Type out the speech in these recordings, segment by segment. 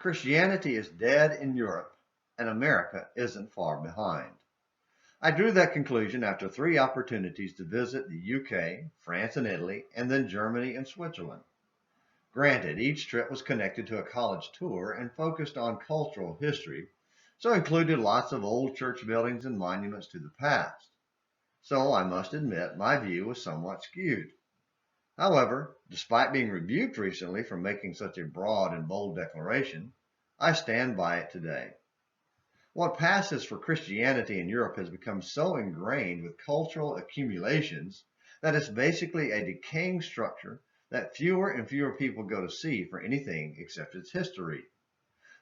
Christianity is dead in Europe, and America isn't far behind. I drew that conclusion after 3 opportunities to visit the UK, France and Italy, and then Germany and Switzerland. Granted, each trip was connected to a college tour and focused on cultural history, so included lots of old church buildings and monuments to the past. So I must admit my view was somewhat skewed. However, despite being rebuked recently for making such a broad and bold declaration, I stand by it today. What passes for Christianity in Europe has become so ingrained with cultural accumulations that it's basically a decaying structure that fewer and fewer people go to see for anything except its history.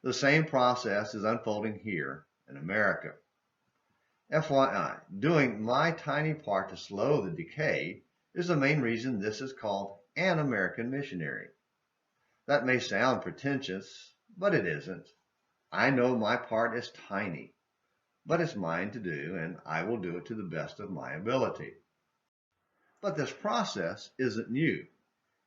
The same process is unfolding here in America. FYI, doing my tiny part to slow the decay is the main reason this is called An American Missionary. That may sound pretentious, but it isn't. I know my part is tiny, but it's mine to do, and I will do it to the best of my ability. But this process isn't new.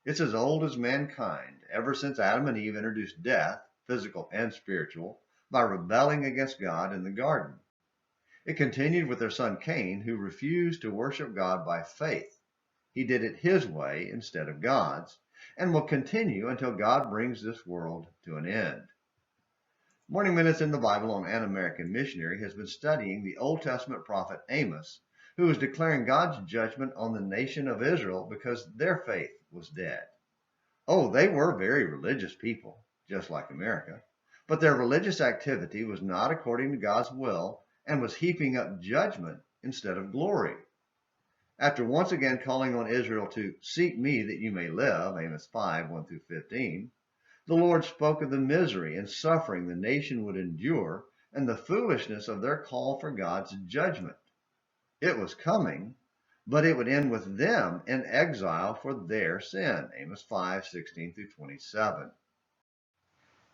It's as old as mankind, ever since Adam and Eve introduced death, physical and spiritual, by rebelling against God in the garden. It continued with their son Cain, who refused to worship God by faith. He did it his way instead of God's, and will continue until God brings this world to an end. Morning Minutes in the Bible on An American Missionary has been studying the Old Testament prophet Amos, who is declaring God's judgment on the nation of Israel because their faith was dead. Oh, they were very religious people, just like America, but their religious activity was not according to God's will and was heaping up judgment instead of glory. After once again calling on Israel to seek me that you may live, Amos 5, 1-15, the Lord spoke of the misery and suffering the nation would endure and the foolishness of their call for God's judgment. It was coming, but it would end with them in exile for their sin, Amos 5, 16-27.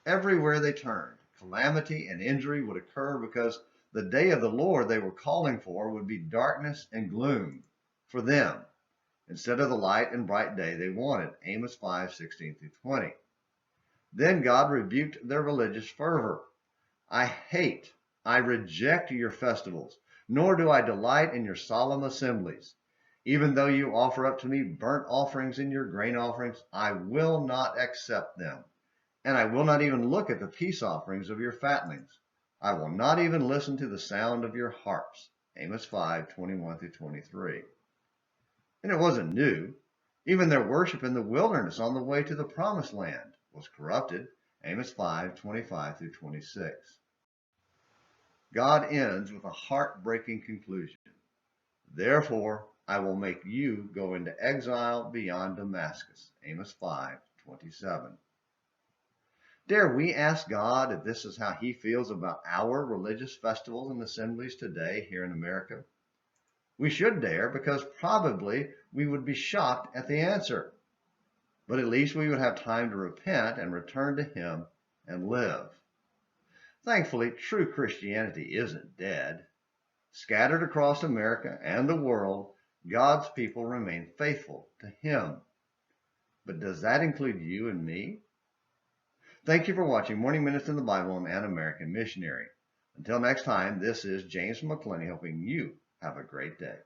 Everywhere they turned, calamity and injury would occur because the day of the Lord they were calling for would be darkness and gloom for them, instead of the light and bright day they wanted, Amos 5, 16-20. Then God rebuked their religious fervor. I reject your festivals, nor do I delight in your solemn assemblies. Even though you offer up to me burnt offerings and your grain offerings, I will not accept them. And I will not even look at the peace offerings of your fattenings. I will not even listen to the sound of your harps, Amos 5, 21-23. And it wasn't new. Even their worship in the wilderness on the way to the promised land was corrupted, Amos 5, 25-26. God ends with a heartbreaking conclusion. Therefore, I will make you go into exile beyond Damascus, Amos 5, 27. Dare we ask God if this is how he feels about our religious festivals and assemblies today here in America? We should dare, because probably we would be shocked at the answer. But at least we would have time to repent and return to him and live. Thankfully, true Christianity isn't dead. Scattered across America and the world, God's people remain faithful to him. But does that include you and me? Thank you for watching Morning Minutes in the Bible on An American Missionary. Until next time, this is James McClenny helping you have a great day.